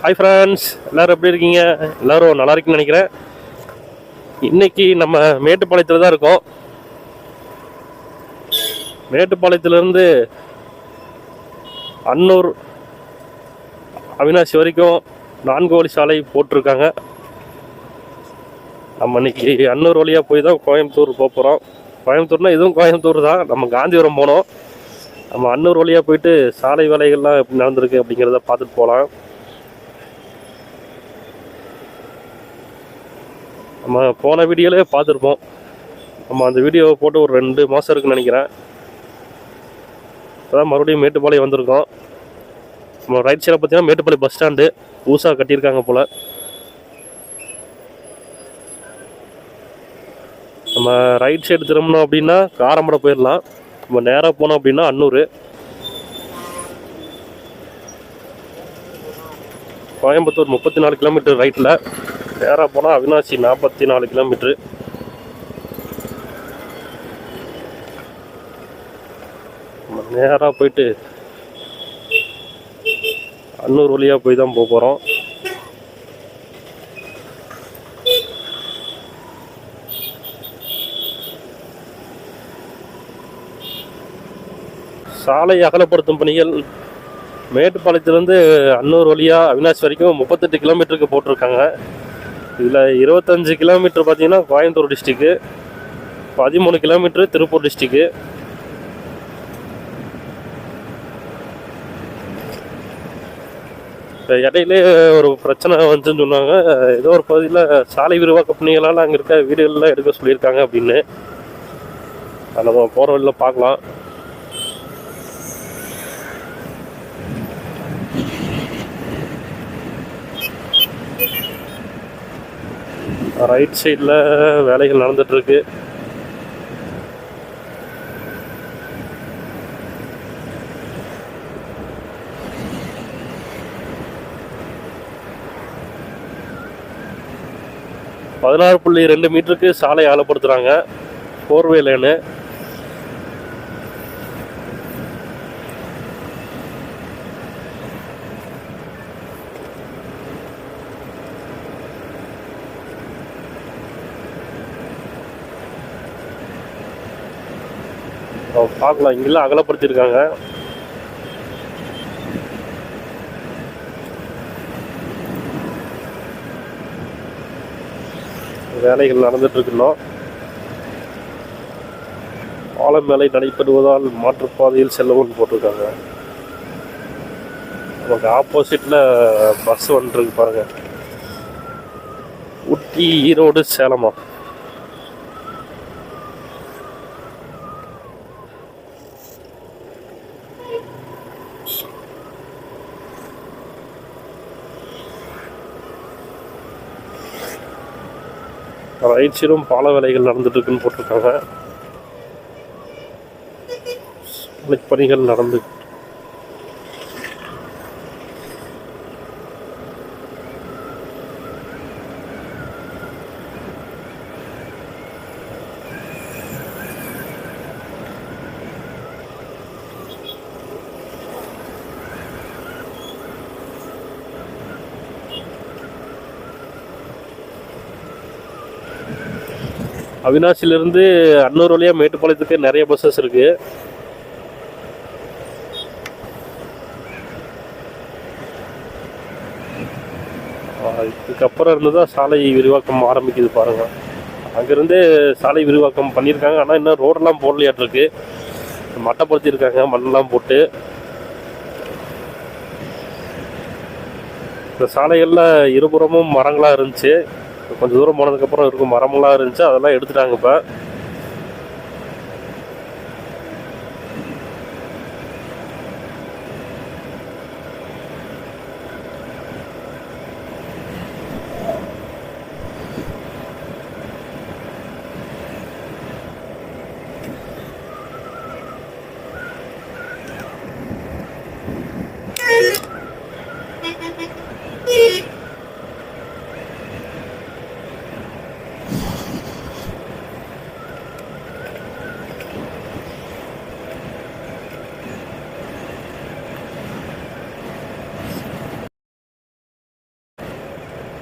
Hi friends, எல்லோரும் எப்படி இருக்கீங்க? எல்லோரும் நல்லா இருக்குன்னு நினைக்கிறேன். இன்றைக்கி நம்ம மேட்டுப்பாளையத்தில் தான் இருக்கோம். மேட்டுப்பாளையத்திலேருந்து அன்னூர் அவினாசி வரைக்கும் 4 வழி சாலை போட்டிருக்காங்க. நம்ம இன்னைக்கு அன்னூர் வழியாக போய் தான் கோயம்புத்தூர் போக போகிறோம். கோயம்புத்தூர்னால் இதுவும் கோயம்புத்தூர் தான். நம்ம காந்திபுரம் போனோம். நம்ம அன்னூர் வழியாக போயிட்டு சாலை வேலைகள்லாம் எப்படி நடந்திருக்கு அப்படிங்கிறத பார்த்துட்டு போகலாம். நம்ம போன வீடியோவிலே பார்த்துருப்போம். நம்ம அந்த வீடியோவை போட்டு ஒரு 2 மாதம் இருக்குன்னு நினைக்கிறேன். இப்போ தான் மறுபடியும் மேட்டுப்பாளையம் வந்திருக்கோம். நம்ம ரைட் சைடில் பார்த்தீங்கன்னா மேட்டுப்பாளையம் பஸ் ஸ்டாண்டு புதுசாக கட்டியிருக்காங்க போல். நம்ம ரைட் சைடு திரும்பினோம் அப்படின்னா காரமடை போயிடலாம். நம்ம நேராக போனோம் அப்படின்னா அன்னூர். கோயம்புத்தூர் 34 கிலோமீட்டர் ரைட்டில், நேராக போனால் அவினாசி 44 கிலோமீட்ரு. நேராக போயிட்டு அன்னூர் வழியாக போய் தான் போக போகிறோம். சாலை அகலப்படுத்தும் பணிகள் மேட்டுப்பாளையத்துலேருந்து அன்னூர் வழியாக அவினாசி வரைக்கும் 38 கிலோமீட்டருக்கு போட்டிருக்காங்க. இதில் 25 கிலோமீட்டர் பார்த்தீங்கன்னா கோயம்புத்தூர் டிஸ்ட்ரிக்கு, 13 கிலோமீட்டரு திருப்பூர் டிஸ்ட்ரிக்கு. இடையிலே ஒரு பிரச்சனை வந்துச்சுன்னு சொன்னாங்க. ஏதோ ஒரு பகுதியில் சாலை விரிவாக்க பணிகளால் அங்கே இருக்க வீடுகள்லாம் எடுக்க சொல்லியிருக்காங்க அப்படின்னு. அதை நம்ம போகிற வழியில் பார்க்கலாம். ரைட் சைடில் வேலைகள் நடந்துகிட்ருக்கு. $16.2 மீட்டருக்கு சாலை அகலப்படுத்துகிறாங்க. 4-வே லேனு. பார்க்கலாம், இங்கெல்லாம் அகலப்படுத்தியிருக்காங்க. வேலைகள் நடந்துட்டு இருக்கணும். பாலம் வேலை நடைபெறுவதால் மாற்றுப்பாதையில் செல்லவும் போட்டிருக்காங்க. நமக்கு ஆப்போசிட்டில் பஸ் வந்துருக்கு பாருங்க. ஊட்டி, ஈரோடு, சேலமா. ரைட் சைடும் பால வேலைகள் நடந்துட்டு இருக்குன்னு போட்டிருக்காங்க. பணிகள் நடந்து அவினாசிலிருந்து அன்னூர் வழியாக மேட்டுப்பாளையத்துக்கு நிறைய பஸ்ஸஸ் இருக்குது. இதுக்கப்புறம் இருந்து தான் சாலை விரிவாக்கம் ஆரம்பிக்குது பாருங்கள். அங்கேருந்து சாலை விரிவாக்கம் பண்ணியிருக்காங்க. ஆனால் இன்னும் ரோடெல்லாம் போடலையாட்டிருக்கு. மட்டைப்படுத்தியிருக்காங்க, மண்ணெல்லாம் போட்டு. இந்த சாலைகளில் இருபுறமும் மரங்களாக இருந்துச்சு. கொஞ்சம் தூரம் போனதுக்கப்புறம் இருக்கும் மரமெல்லாம் இருந்துச்சு, அதெல்லாம் எடுத்துட்டாங்க இப்போ.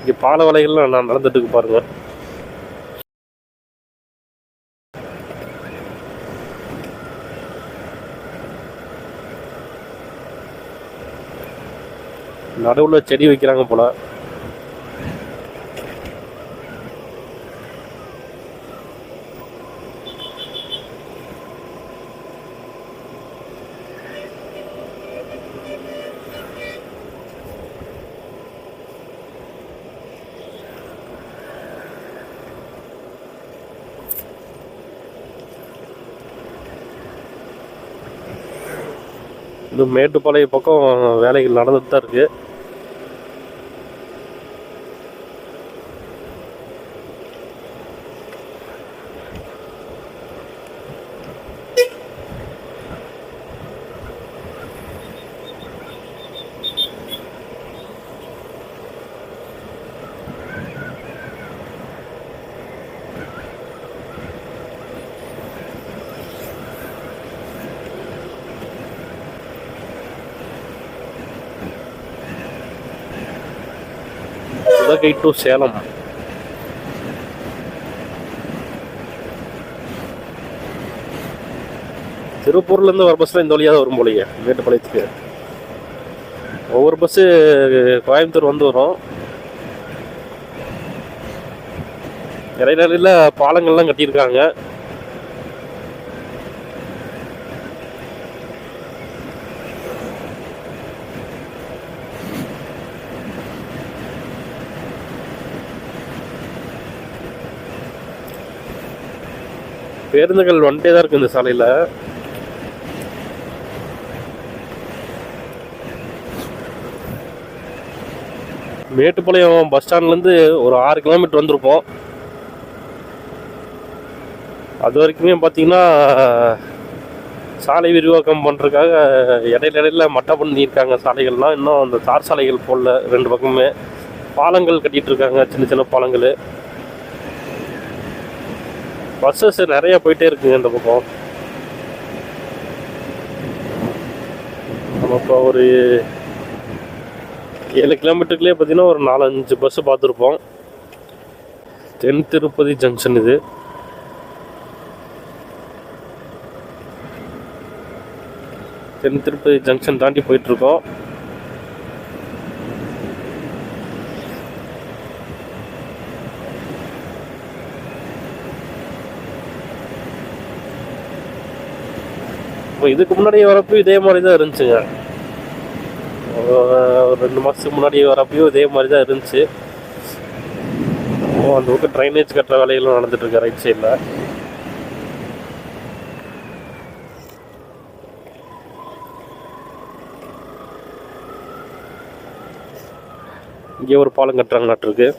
இங்கே பால வேலைகள்லாம் நான் நடந்துட்டு இருக்கு பாருங்க. நடுவில் செடி வைக்கிறாங்க போல. இது மேட்டுப்பாளைய பக்கம் வேலைகள் நடந்துட்டு தான் இருக்கு. உதகை டு சேலம். திருப்பூர்லேருந்து வர பஸ்ஸில் இந்த வழியாக தான் வரும் போலயே மேட்டுப்பாளையத்துக்கு. ஒவ்வொரு பஸ்ஸு கோயம்புத்தூர் வந்து வரும். இடையில பாலங்கள்லாம் கட்டியிருக்காங்க. பேருந்துகள் வந்துட்டே தான் இருக்கு இந்த சாலையில். மேட்டுப்பாளையம் பஸ் ஸ்டாண்ட்லேருந்து ஒரு 6 கிலோமீட்டர் வந்திருப்போம். அது வரைக்குமே பார்த்தீங்கன்னா சாலை விரிவாக்கம் பண்ணுறதுக்காக இடையில மட்டை பண்ணியிருக்காங்க சாலைகள்லாம். இன்னும் அந்த தார் சாலைகள் போடல. 2 பக்கமே பாலங்கள் கட்டிகிட்டு இருக்காங்க, சின்ன சின்ன பாலங்கள். பஸ்ஸஸ் நிறைய போயிட்டே இருக்குங்க இந்த பக்கம். நம்ம இப்போ ஒரு 7 கிலோமீட்டருக்குள்ளே பார்த்தீங்கன்னா ஒரு 4-5 பஸ்ஸு பார்த்துருப்போம். தென் திருப்பதி ஜங்ஷன் இது. தென் திருப்பதி ஜங்ஷன் தாண்டி போயிட்டுருக்கோம். இப்போ இதுக்கு முன்னாடி வரப்போ இதே மாதிரி தான் இருந்துச்சுங்க. ஒரு 2 மாதத்துக்கு முன்னாடி வரப்பையும் இதே மாதிரி தான் இருந்துச்சு. அந்த பக்கம் ட்ரைனேஜ் கட்டுற வேலைகளும் நடந்துட்டு இருக்கு ரைட் சைடில். இங்கே ஒரு பாலம் கட்டுறாங்க நாட்டிருக்கு.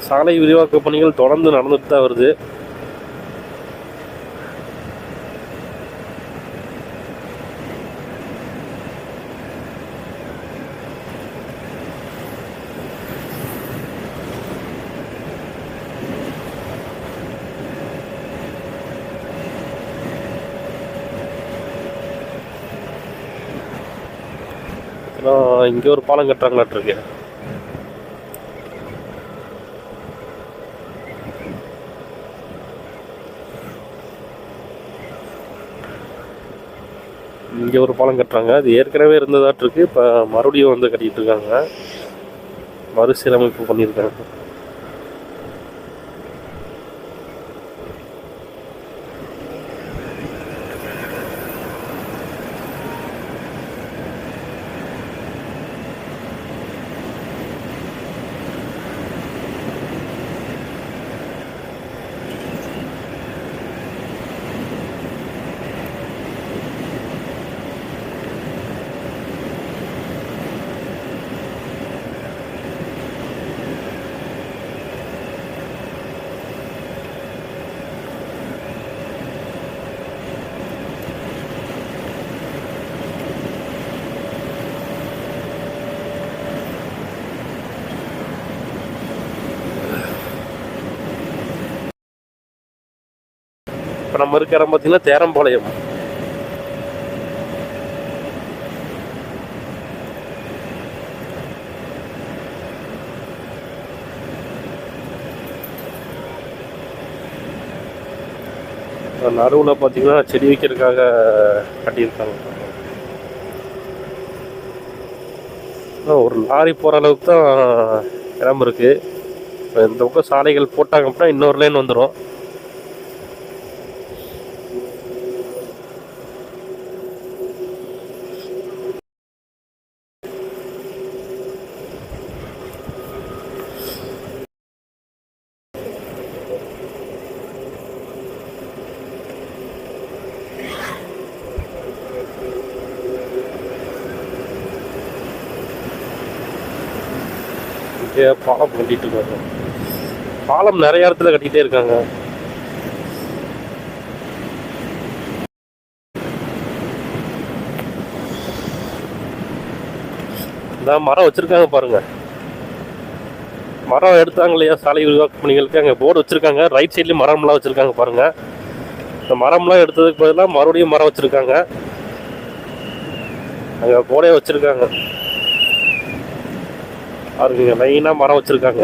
சாலை விரிவாக்க பணிகள் தொடர்ந்து நடந்துட்டு தான் வருது. இங்கே ஒரு பாலம் கட்டுறாங்களாட்டிருக்கு. இங்கே ஒரு பாலம் கட்டுறாங்க. அது ஏற்கனவே இருந்ததாட்டிருக்கு. இப்போ மறுபடியும் வந்து கட்டிகிட்டு இருக்காங்க. மறுசீரமைப்பு பண்ணியிருக்காங்க. இப்போ நம்ம இருக்க இடம் பார்த்தீங்கன்னா தேரம்பாளையம். நடுவில் பார்த்தீங்கன்னா செடி வைக்கிறதுக்காக கட்டியிருக்காங்க. ஒரு லாரி போகிற அளவுக்கு தான் இடம் இருக்குது. இந்த பக்கம் சாலைகள் போட்டாங்க அப்படின்னா இன்னொரு லைன் வந்துடும். பாலம் கட்டிட்டு இருக்காங்க. பாலம் நிறைய இடத்துல கட்டிகிட்டே இருக்காங்க. இந்த மரம் வச்சிருக்காங்க பாருங்க. மரம் எடுத்தாங்க இல்லையா சாலை விரிவாக்க பணிகளுக்கு, அங்கே போர்டு வச்சிருக்காங்க. ரைட் சைட்லேயும் மரம்லாம் வச்சிருக்காங்க பாருங்க. இந்த மரம்லாம் எடுத்ததுக்கு பதிலாக மறுபடியும் மரம் வச்சிருக்காங்க. அங்கே போர்டே வச்சிருக்காங்க பாருங்க. லைனாக மரம் வச்சிருக்காங்க.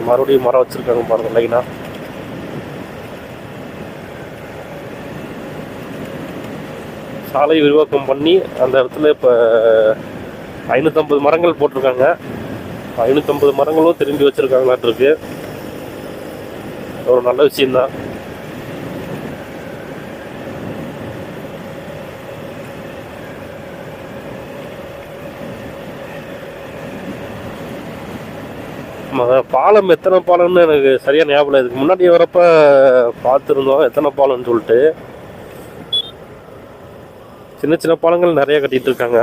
மறுபடியும் மரம் வச்சிருக்காங்க பாருங்க லைனா. சாலை விரிவாக்கம் பண்ணி அந்த இடத்துல இப்போ 550 மரங்கள் போட்டிருக்காங்க. 550 மரங்களும் திரும்பி வச்சிருக்காங்களாட்டு இருக்கு. ஒரு நல்ல விஷயம்தான். பாலம் எத்தனை பாலம்னு எனக்கு சரியாக ஞாபகம். இதுக்கு முன்னாடி வரப்ப பார்த்துருந்தோம் எத்தனை பாலம்னு சொல்லிட்டு. சின்ன சின்ன பாலங்கள் நிறைய கட்டிட்டு இருக்காங்க.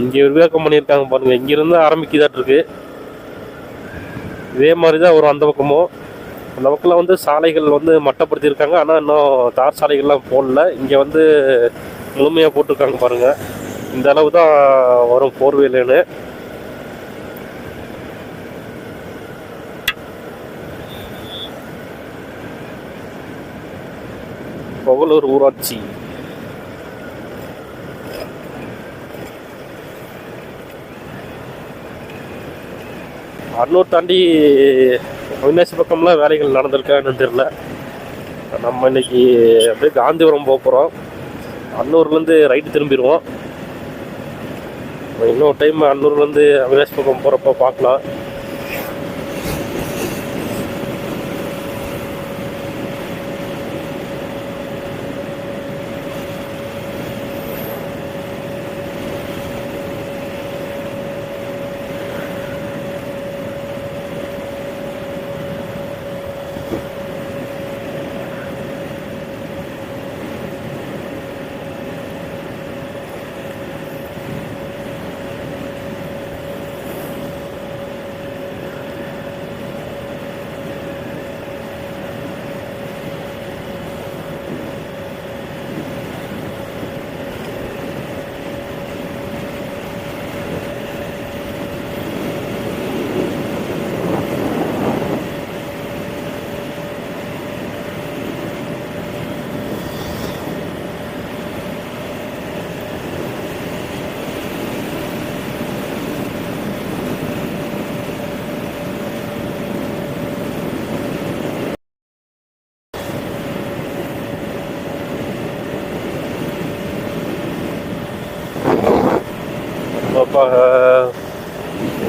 இங்கே விரிவாக்கம் பண்ணியிருக்காங்க பாருங்க. இங்கிருந்து ஆரம்பிக்குதாட்டு இருக்கு. இதே மாதிரி தான் வரும் அந்த பக்கமும். அந்த பக்கத்தில் வந்து சாலைகள் வந்து மட்டப்படுத்தியிருக்காங்க. ஆனால் இன்னும் தார் சாலைகள்லாம் போடல. இங்கே வந்து முழுமையாக போட்டிருக்காங்க பாருங்கள். இந்த அளவு தான் வரும் 4-வே லேனு. புகழூர் ஊராட்சி. அன்னூர் தாண்டி அவினாசி பக்கம்லாம் வேலைகள் நடந்திருக்கான்னு தெரியல. நம்ம இன்னைக்கு அப்படியே காந்திபுரம் போக போகிறோம். அன்னூர்லேருந்து ரைட்டு திரும்பிடுவோம். இன்னொரு டைம் அன்னூர்லேருந்து அவினாசி பக்கம் போகிறப்ப பார்க்கலாம்.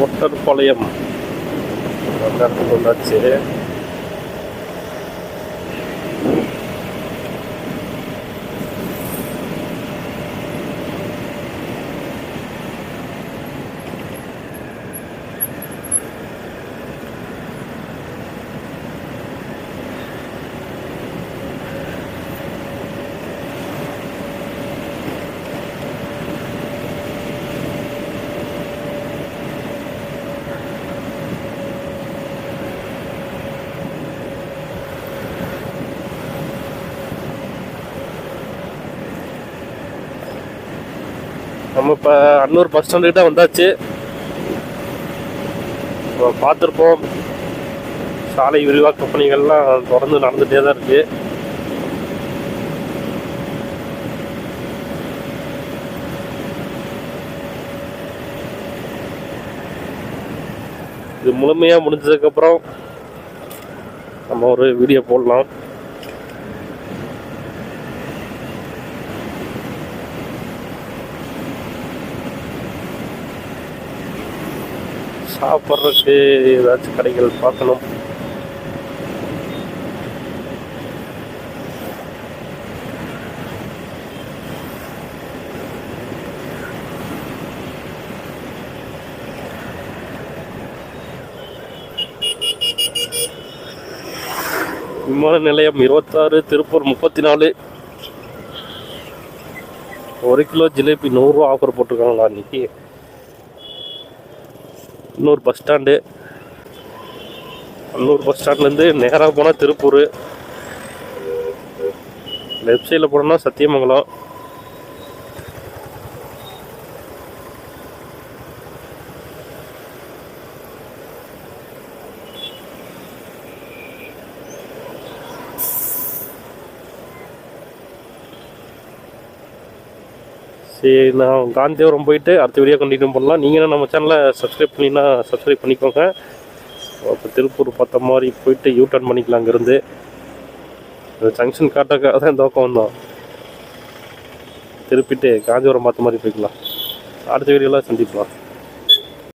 ஒட்டர்பாளையம் அந்த இடத்துக்கு வந்தாச்சு. நம்ம இப்போ அன்னூர் பஸ் ஸ்டாண்டுக்கிட்ட வந்தாச்சு. பார்த்துருப்போம், சாலை விரிவாக்க பணிகள்லாம் தொடர்ந்து நடந்துகிட்டே தான் இருக்குது. இது முழுமையாக முடிஞ்சதுக்கப்புறம் நம்ம ஒரு வீடியோ போடலாம். சாப்பிட்றதுக்கு ஏதாச்சும் கடைகள் பார்க்கணும். விமான நிலையம் 26, திருப்பூர் 34. 1 கிலோ ஜிலேபி 100 ரூபா ஆஃபர் போட்டிருக்காங்களா இன்னைக்கு. Annur bus stand. Annur bus ஸ்டாண்ட்லேருந்து நேராக போனால் திருப்பூர், லெஃப்ட் சைடில் போனோம்னா சத்தியமங்கலம். சரி, நான் காந்திபுரம் போயிட்டு அடுத்த வீடியோ கண்டினியூ பண்ணலாம். நீங்களும் நம்ம சேனலை சப்ஸ்கிரைப் பண்ணினா சப்ஸ்கிரைப் பண்ணிக்கோங்க. இப்போ திருப்பூர் பார்த்த மாதிரி போயிட்டு யூ டர்ன் பண்ணிக்கலாம். அங்கேருந்து ஜங்ஷன் காட்டாக்காக தான் இந்த பக்கம் வந்தோம். திருப்பிட்டு காந்திபுரம் பார்த்த மாதிரி போய்க்கலாம். அடுத்த வீடியோவில் சந்திக்கலாம்.